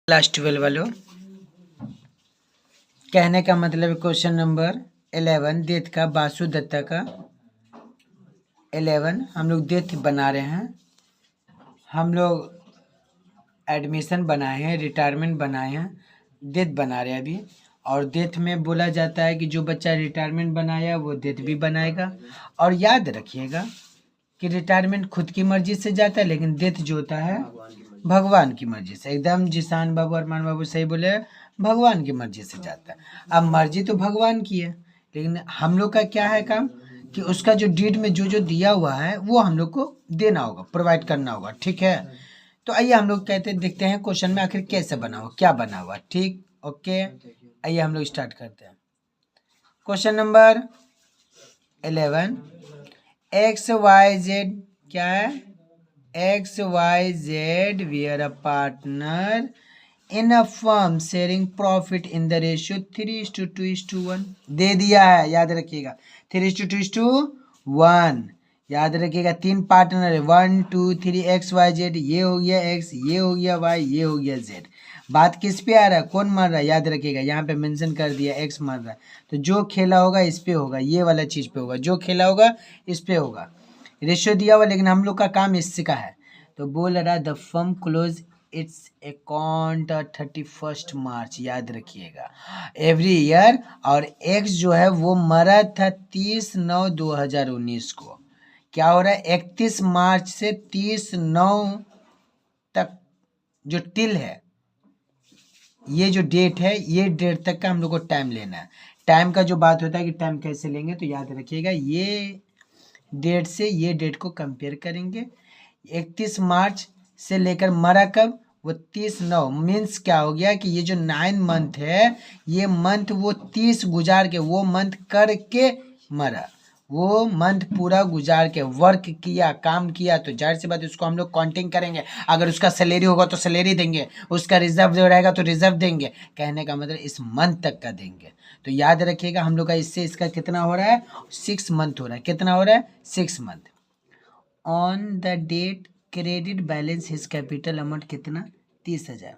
Class 12 वालों, कहने का मतलब क्वेश्चन नंबर 11 देत का बासु दत्ता का 11 हम लोग देत बना रहे हैं। हम लोग एडमिशन बनाए हैं, रिटायरमेंट बनाए हैं, देत बना रहे हैं अभी। और देत में बोला जाता है कि जो बच्चा रिटायरमेंट बनाया वो देत भी बनाएगा। और याद रखिएगा कि रिटायरमेंट खुद की मर्जी से जाता है, लेकिन देत जो होता है भगवान की मर्जी से। एकदम जिसान बाबू अरमान बाबू सही बोले, भगवान की मर्जी से जाता है। अब मर्जी तो भगवान की है, लेकिन हम लोग का क्या है काम कि उसका जो डीड में जो जो दिया हुआ है वो हम लोग को देना होगा, प्रोवाइड करना होगा। ठीक है, तो आइए हम लोग कहते देखते हैं क्वेश्चन में आखिर कैसे बना हुआ, क्या बना हुआ। ठीक, ओके, आइए हम लोग स्टार्ट करते हैं। Question number 11 X Y Z क्या है, X Y Z we are a partner in a firm sharing profit in the ratio 3:2:1 दे दिया है। याद रखिएगा 3:2:1 याद रखिएगा। तीन पार्टनर है, 1 2 3 एक्स वाई जेड, ये हो गया एक्स, ये हो गया वाई, ये हो गया जेड। बात किस पे आ रहा है, कौन मर रहा है, याद रखिएगा। यहाँ पे मेंशन कर दिया एक्स मर रहा है, तो जो खेला होगा इस पे होगा, ये वाला चीज पे होगा, जो खेला होगा इस पे होगा। रेशियो दिया हुआ, लेकिन हम लोग का काम इससे का है। तो बोल रहा है the firm close it's account 31 मार्च, याद रखिएगा एवरी ईयर। और एक्स जो है वो मरा था 30/9/2019 को। क्या हो रहा है, 31 मार्च से 30/9 तक जो टिल है, ये जो डेट है, ये डेट तक का हम लोग को टाइम लेना है। टाइम का जो बात होता है कि टाइम कैसे लेंगे, तो याद रखिएगा ये डेट से ये डेट को कंपेयर करेंगे। 31 मार्च से लेकर मरा कब, वो 30/9 मीन्स क्या हो गया कि ये जो 9 मंथ है, ये मंथ वो 30 गुजार के, वो मंथ करके मरा, वो मंथ पूरा गुजार के वर्क किया, काम किया, तो जाहिर सी बात उसको हम लोग काउंटिंग करेंगे। अगर उसका सैलरी होगा तो सैलरी देंगे, उसका रिजर्व जो रहेगा तो रिजर्व देंगे। कहने का मतलब इस मंथ तक का देंगे। तो याद रखिएगा हम लोग का इससे इसका कितना हो रहा है, 6 मंथ हो रहा है। कितना हो रहा है, 6 month. On the date credit balance his capital amount कितना, 30,000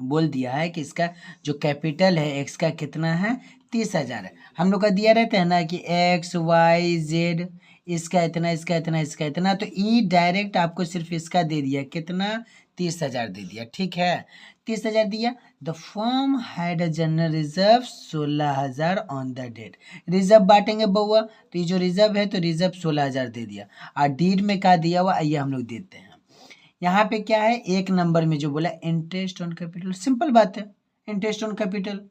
बोल दिया है कि इसका जो कैपिटल है एक्स का कितना है, 30,000 है। हम लोग का दिया रहता है ना कि एक्स वाई जेड इसका इतना, इसका इतना, इसका इतना, तो ई डायरेक्ट आपको सिर्फ इसका दे दिया, कितना, 30,000 दे दिया। ठीक है, 30,000 दिया। The firm had a general reserve 16,000 on the date. Reserve बांटेंगे बउआ, तो ये जो रिजर्व है तो रिजर्व 16,000 दे दिया। और डीड में क्या दिया हुआ, आइए हम लोग देते हैं। यहाँ पे क्या है, एक नंबर में जो बोला इंटरेस्ट ऑन कैपिटल, सिंपल बात है, interest on capital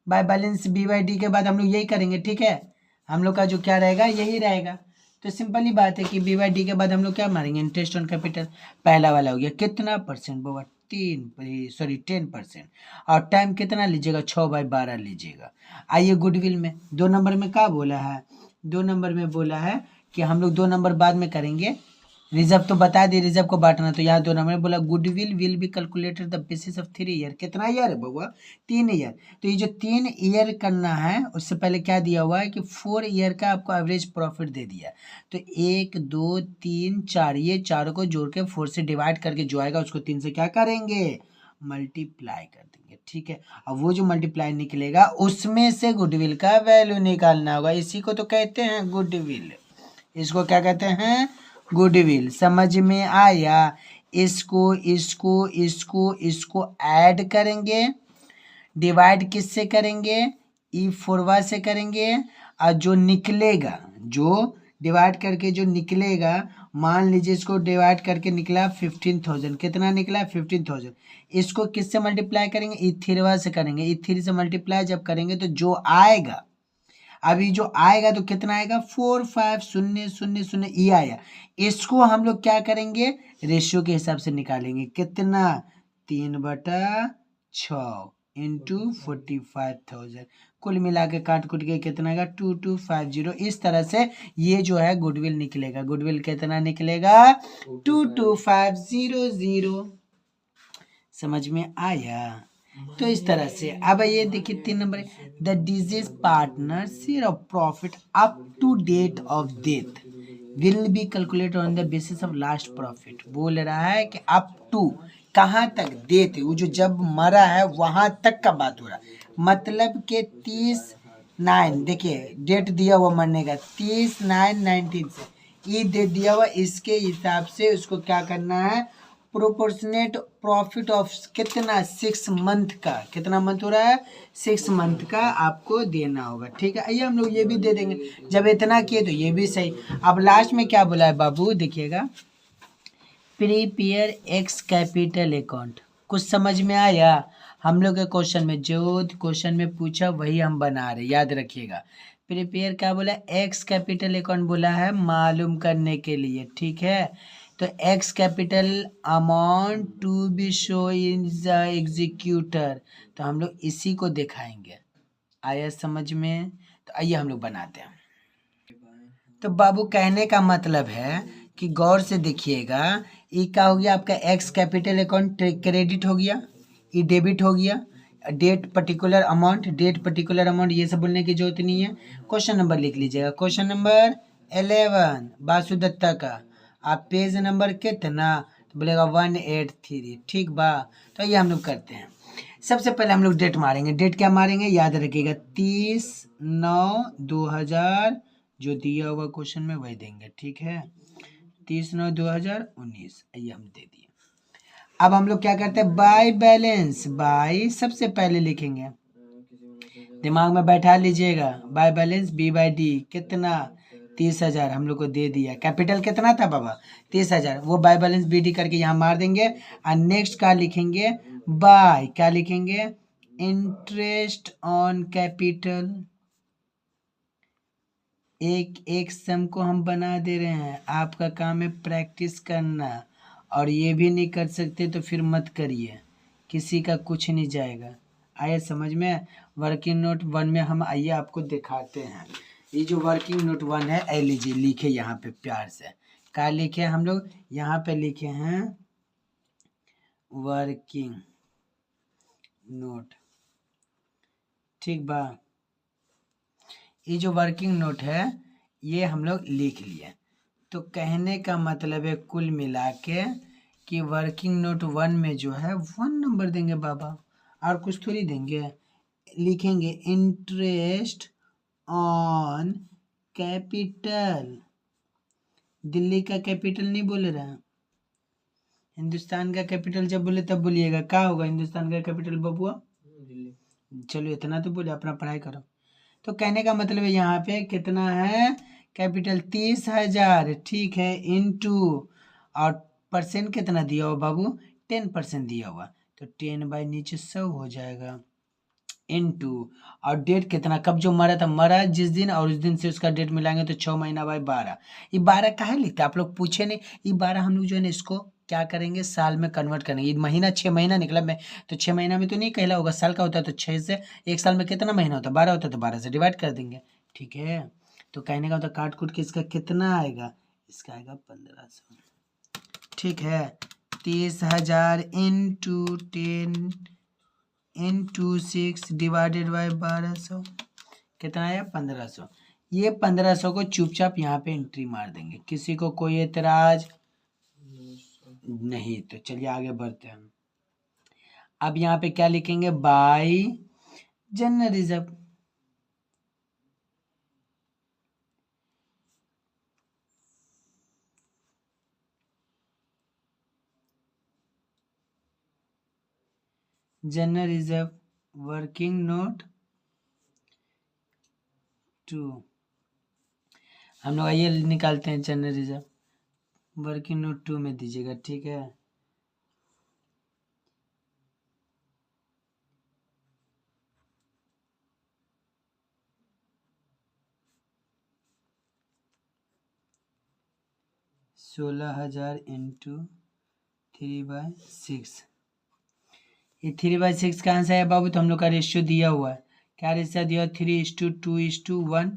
by balance B by D के बाद हम लोग यही करेंगे। ठीक है, हम लोग का जो क्या रहेगा यही रहेगा। तो सिंपल ही बात है कि बी बाई डी के बाद हम लोग क्या मारेंगे, इंटरेस्ट ऑन कैपिटल। पहला वाला हो गया कितना परसेंट बाबा, 10%। और टाइम कितना लीजिएगा, 6/12 लीजिएगा। आइए गुडविल में 2 नंबर में क्या बोला है, 2 नंबर में बोला है कि हम लोग 2 नंबर बाद में करेंगे। रिजर्व तो बता दी, रिजर्व को बांटना, तो यहाँ 2 नंबर में बोला goodwill will be calculated the basis of 3 year. कितना ईयर है बउआ, 3 ईयर। तो ये जो 3 ईयर करना है, उससे पहले क्या दिया हुआ है कि 4 ईयर का आपको एवरेज प्रॉफिट दे दिया। तो 1 2 3 4, ये चारों को जोड़ के 4 से डिवाइड करके जो आएगा उसको 3 से क्या करेंगे, मल्टीप्लाई कर देंगे। ठीक है, अब वो जो मल्टीप्लाई निकलेगा उसमें से गुडविल का वैल्यू निकालना होगा। इसी को तो कहते हैं गुडविल, इसको क्या कहते हैं, गुडविल। समझ में आया। इसको इसको इसको इसको ऐड करेंगे, डिवाइड किससे करेंगे, E4 से करेंगे। और जो निकलेगा, जो डिवाइड करके जो निकलेगा, मान लीजिए इसको डिवाइड करके निकला 15,000, कितना निकला 15,000। इसको किससे मल्टीप्लाई करेंगे, E3 से करेंगे। E3 से मल्टीप्लाई जब करेंगे तो जो आएगा, अभी जो आएगा तो कितना आएगा, 45,000 ये आया। इसको हम लोग क्या करेंगे, रेशियो के हिसाब से निकालेंगे। कितना, 3/6 इंटू 45,000। कुल मिला के काट कुट के कितना आएगा, 2250। इस तरह से ये जो है गुडविल निकलेगा। गुडविल कितना निकलेगा, 2250। समझ में आया। तो इस तरह से अब ये देखिए 3 number, the deceased partner share of profit up to date of death will be calculated on the basis of last profit. बोल रहा है कि अप टू कहाँ तक डेट, वो जो जब मरा है वहां तक का बात हो रहा है। मतलब के 30/9, देखिए डेट दिया हुआ मरने का 30/9/19 से, ये डेट दिया हुआ, इसके हिसाब से उसको क्या करना है, प्रोपोर्शनेट प्रॉफिट ऑफ कितना 6 मंथ का, कितना मंथ हो रहा है 6 मंथ का आपको देना होगा। ठीक है, आइए हम लोग ये भी दे देंगे, जब इतना किए तो ये भी सही। अब लास्ट में क्या बोला है बाबू, देखिएगा, प्रीपेयर एक्स कैपिटल अकाउंट। कुछ समझ में आया? हम लोग के क्वेश्चन में जो क्वेश्चन में पूछा वही हम बना रहे, याद रखिएगा। प्रिपेयर क्या बोला, एक्स कैपिटल अकाउंट बोला है मालूम करने के लिए। ठीक है, तो X capital amount to be show in the executor, तो हम लोग इसी को दिखाएंगे। आया समझ में? तो आइए हम लोग बनाते हैं। तो बाबू कहने का मतलब है कि गौर से देखिएगा, ये क्या हो गया आपका एक्स कैपिटल अकाउंट क्रेडिट हो गया, ये डेबिट हो गया, date particular amount, date particular amount, ये सब बोलने की जरूरत नहीं है। क्वेश्चन नंबर लिख लीजिएगा, क्वेश्चन नंबर 11 वासुदत्ता का। आप पेज नंबर कितना, तो बोलेगा 183। ठीक बा, तो ये हम लोग करते हैं। सबसे पहले हम लोग डेट मारेंगे, डेट क्या मारेंगे याद रखिएगा, 30/9/2000, जो दिया हुआ क्वेश्चन में वही देंगे। ठीक है, 30/9/2019, ये हम दे दिए। अब हम लोग क्या करते हैं, बाय बैलेंस, बाय सबसे पहले लिखेंगे, दिमाग में बैठा लीजिएगा, बाय बैलेंस B/D कितना 30,000 हम लोग को दे दिया। कैपिटल कितना था बाबा 30,000, वो बाय बैलेंस BD करके यहाँ मार देंगे। और नेक्स्ट क्या लिखेंगे, बाय क्या लिखेंगे, इंटरेस्ट ऑन कैपिटल। एक एक सम को हम बना दे रहे हैं, आपका काम है प्रैक्टिस करना, और ये भी नहीं कर सकते तो फिर मत करिए, किसी का कुछ नहीं जाएगा। आइए समझ में। वर्किंग नोट 1 में हम आइए आपको दिखाते हैं। ये जो वर्किंग नोट 1 है, ए लीजिए लिखे यहाँ पे प्यार से, क्या लिखे हम लोग यहाँ पे लिखे हैं, वर्किंग नोट। ठीक बा, ये जो वर्किंग नोट है ये हम लोग लिख लिए। तो कहने का मतलब है कुल मिला के कि वर्किंग नोट 1 में जो है 1 नंबर देंगे बाबा, और कुछ थोड़ी देंगे। लिखेंगे इंटरेस्ट ऑन कैपिटल, दिल्ली का कैपिटल नहीं बोल रहा है, हिंदुस्तान का कैपिटल जब बोले तब बोलिएगा, क्या होगा हिंदुस्तान का कैपिटल बबुआ, चलो इतना तो बोले, अपना पढ़ाई करो। तो कहने का मतलब है यहाँ पे कितना है कैपिटल 30,000। ठीक है, इनटू, और परसेंट कितना दिया हुआ बाबू 10% दिया हुआ, तो 10 बाई नीचे 100 हो जाएगा, इनटू, और डेट कितना, कब जो मरा था, मरा जिस दिन और उस दिन से उसका डेट मिलाएंगे तो 6 महीना बाई 12। ये 12 काहे लिखते आप लोग पूछे नहीं, ये 12 हम लोग जो है ना इसको क्या करेंगे, साल में कन्वर्ट करेंगे। ये महीना 6 महीना निकला, मैं तो 6 महीना में तो नहीं कहला होगा, साल का होता है तो 6 से, एक साल में कितना महीना होता है 12 होता है, तो 12 से डिवाइड कर देंगे। ठीक है, तो कहने का होता काट कूट के इसका कितना आएगा, इसका आएगा 1500। ठीक है, 30,000 इंटू 10 इंटू 6 डिवाइडेड बाई 1200, कितना आया 1500। ये 1500 को चुपचाप यहाँ पे एंट्री मार देंगे, किसी को कोई एतराज नहीं, तो चलिए आगे बढ़ते हैं। अब यहाँ पे क्या लिखेंगे, by general reserve, general reserve working note 2, हम लोग आइए निकालते हैं जनरल रिजर्व वर्किंग नोट 2 में दीजिएगा। ठीक है, सोलह 16,000 इंटू 3/6, ये 3/6 कहाँ से है बाबू, तो हम लोग का रेशियो दिया हुआ है, क्या रेशियो दिया, 3:2:1,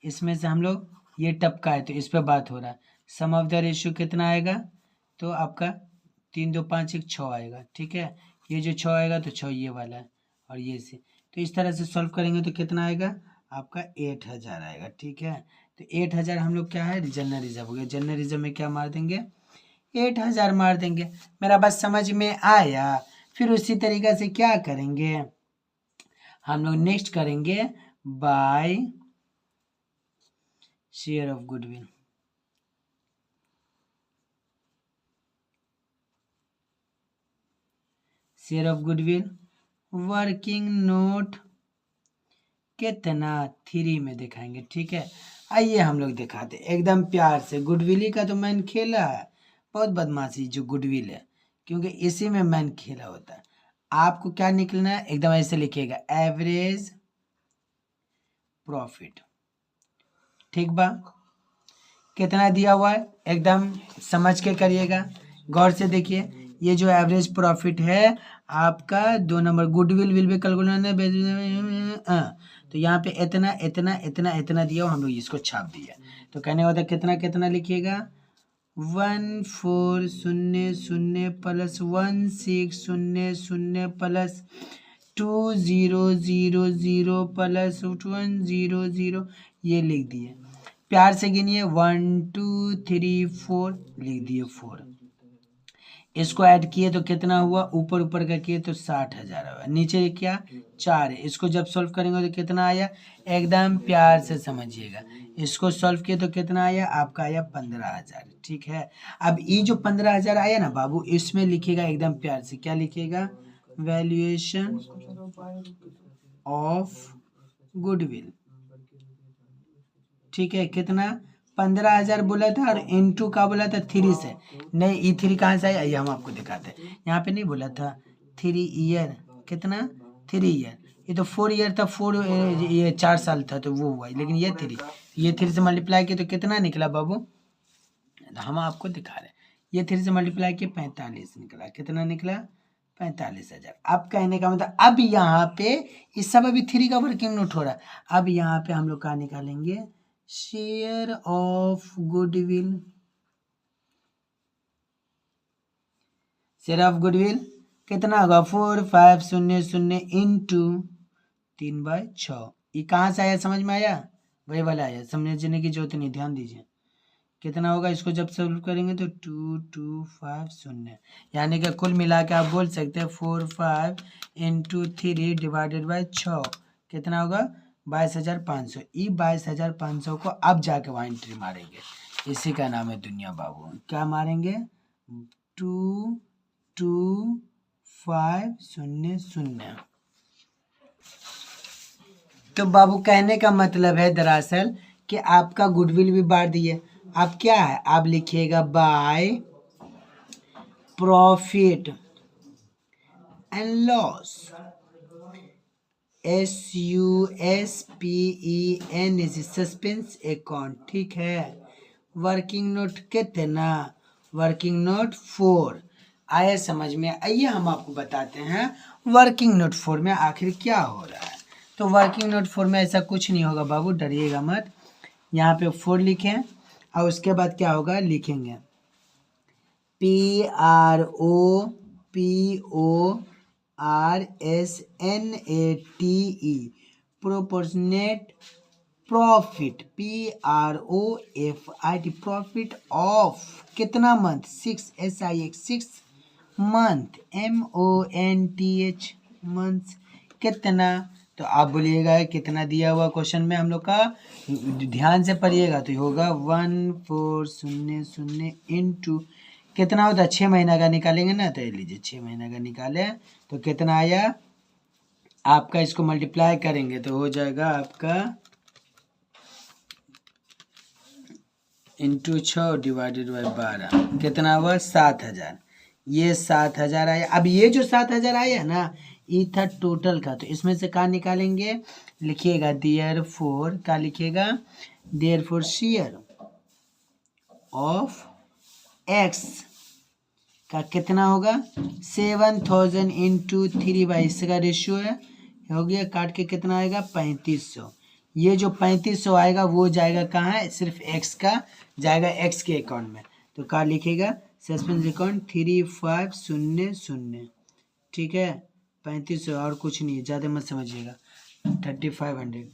इसमें से हम लोग ये टपका है तो इस पर बात हो रहा है। सम ऑफ द रेशियो कितना आएगा, तो आपका 3 2 5 1 6 आएगा। ठीक है, ये जो 6 आएगा तो 6 ये वाला है, और ये से, तो इस तरह से सॉल्व करेंगे तो कितना आएगा आपका 8,000 आएगा। ठीक है, तो 8,000 हम लोग क्या है जनरल रिजर्व हो गया, जनरल रिजर्व में क्या मार देंगे 8000 मार देंगे। मेरा बात समझ में आया। फिर उसी तरीका से क्या करेंगे हम लोग, नेक्स्ट करेंगे by share of goodwill. Share of goodwill working note कितना 3 में दिखाएंगे। ठीक है, आइए हम लोग दिखाते एकदम प्यार से। गुडविल ही का तो मैंने खेला है, बहुत बदमाशी जो गुडविल है, क्योंकि इसी में मैंने खेला होता है। आपको क्या निकलना है, एकदम ऐसे लिखिएगा एवरेज प्रॉफिट। ठीक बा, कितना दिया हुआ है एकदम समझ के करिएगा, गौर से देखिए। ये जो एवरेज प्रॉफिट है आपका 2 नंबर, गुडविल विल भी कैलकुलेट, तो यहाँ पे इतना इतना इतना इतना दिया हो, हम लोग इसको छाप दिया। तो कहने होता है कितना कितना लिखिएगा 1400 प्लस 1600 प्लस 2000 प्लस 100, ये लिख दिए। प्यार से गिनिए 1 2 3 4 लिख दिए 4। इसको ऐड किए तो कितना हुआ, ऊपर ऊपर का किए तो 60,000 हुआ। नीचे क्या 4 है, इसको जब सॉल्व करेंगे तो कितना आया, एकदम प्यार से समझिएगा। इसको सॉल्व किए तो कितना आया, आपका आया 15,000। ठीक है, अब ये जो 15,000 आया ना बाबू, इसमें लिखिएगा एकदम प्यार से, क्या लिखिएगा, वैल्यूएशन ऑफ गुडविल। ठीक है, कितना 15,000 बोला था और इनटू का बोला था 3 से, नहीं ई 3 कहाँ से आया, ये हम आपको दिखाते हैं। यहाँ पे नहीं बोला था 3 ईयर, कितना 3 ईयर, ये तो 4 ईयर था, 4 ये 4 साल था तो वो हुआ, लेकिन ये 3 से मल्टीप्लाई किया तो कितना निकला बाबू, हम आपको दिखा रहे हैं। ये 3 से मल्टीप्लाई किया 45 निकला, कितना निकला 45,000। अब कहने का मतलब, अब यहाँ पे इस सब अभी 3 का वर्किंग नोट हो रहा है। अब यहाँ पे हम लोग क्या निकालेंगे, share of goodwill. Share of goodwill कितना होगा 4500 इंटू 3/6। ये कहाँ से आया, समझ में आया, वही वाला आया, समझने की जरूरत नहीं, ध्यान दीजिए। कितना होगा, इसको जब सॉल्व करेंगे तो 2250, यानी कि कुल मिला के आप बोल सकते हैं 45 इंटू 3 डिवाइडेड बाई 6 कितना होगा 22,500। ये 22,500 को अब जाके वहाँ एंट्री मारेंगे, इसी का नाम है दुनिया बाबू। क्या मारेंगे 22,500। तो बाबू कहने का मतलब है दरअसल कि आपका गुडविल भी बांट दिए। अब क्या है, आप लिखिएगा by profit and loss, SUSPEN suspense account. ठीक है, वर्किंग नोट कितना, वर्किंग नोट 4 आया समझ में। आइए हम आपको बताते हैं वर्किंग नोट 4 में आखिर क्या हो रहा है। तो वर्किंग नोट 4 में ऐसा कुछ नहीं होगा बाबू, डरिएगा मत। यहाँ पे 4 लिखें और उसके बाद क्या होगा, लिखेंगे PROPORSNATE proportionate profit, PROFIT profit of कितना month 6 SIX 6 month, MONTH month कितना। तो आप बोलिएगा कितना दिया हुआ क्वेश्चन में हम लोग का, ध्यान से पढ़िएगा तो होगा 1400 इंटू कितना होता है 6 महीना का निकालेंगे ना, तो लीजिए 6 महीना का निकाले तो कितना आया आपका, इसको मल्टीप्लाई करेंगे तो हो जाएगा आपका इंटू 6 डिवाइडेड बाई 12 कितना हुआ 7,000। ये 7,000 आया। अब ये जो 7,000 आया ना, ये था टोटल का, तो इसमें से क्या निकालेंगे, लिखिएगा देयरफॉर, क्या लिखिएगा देयरफॉर शेयर ऑफ एक्स का कितना होगा 7,000 इंटू 3 इसका रेशियो है, हो गया, काट के कितना आएगा 3500। ये जो 3500 आएगा वो जाएगा कहाँ है, सिर्फ एक्स का जाएगा, एक्स के अकाउंट में। तो क्या लिखेगा सस्पेंस अकाउंट 3500। ठीक है, 3500 और कुछ नहीं, ज़्यादा मत समझिएगा 3500।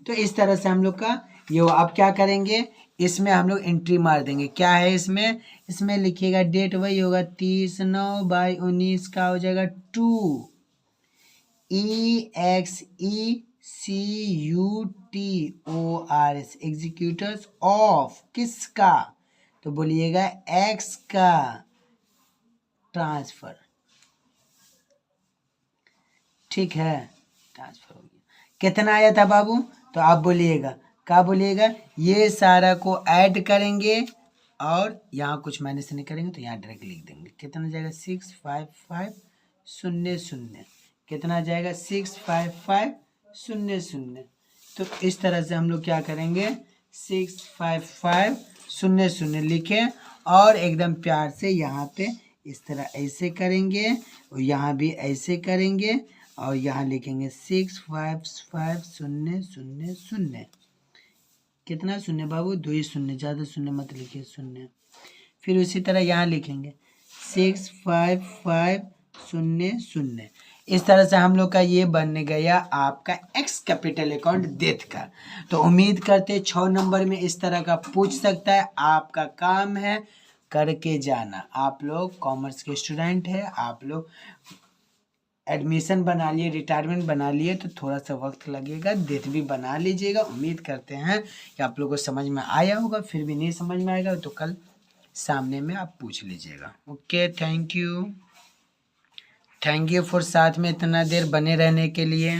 तो इस तरह से हम लोग का ये, अब क्या करेंगे इसमें हम लोग एंट्री मार देंगे। क्या है इसमें? इसमें लिखिएगा डेट वही होगा 30/9/19 का हो जाएगा 2EXECUTORS एग्जीक्यूटर्स ऑफ किसका? तो बोलिएगा एक्स का ट्रांसफर। ठीक है, ट्रांसफर हो गया। कितना आया था बाबू? तो आप बोलिएगा, क्या बोलिएगा? ये सारा को ऐड करेंगे और यहाँ कुछ माइनस नहीं करेंगे तो यहाँ डायरेक्ट लिख देंगे। कितना जाएगा? 65500। कितना जाएगा? 65500। तो इस तरह से हम लोग क्या करेंगे? 65500 लिखें और एकदम प्यार से यहाँ पे इस तरह ऐसे करेंगे और यहाँ भी ऐसे करेंगे और यहाँ लिखेंगे 65500। कितना शून्य बाबू? 2 शून्य, ज़्यादा शून्य मत लिखिए, शून्य। फिर उसी तरह यहाँ लिखेंगे 65500। इस तरह से हम लोग का ये बन गया आपका एक्स कैपिटल अकाउंट डेथ का। तो उम्मीद करते 6 नंबर में इस तरह का पूछ सकता है। आपका काम है करके जाना। आप लोग कॉमर्स के स्टूडेंट है, आप लोग एडमिशन बना लिए, रिटायरमेंट बना लिए तो थोड़ा सा वक्त लगेगा, डेट भी बना लीजिएगा। उम्मीद करते हैं कि आप लोगों को समझ में आया होगा। फिर भी नहीं समझ में आएगा तो कल सामने में आप पूछ लीजिएगा। ओके, थैंक यू फॉर साथ में इतना देर बने रहने के लिए।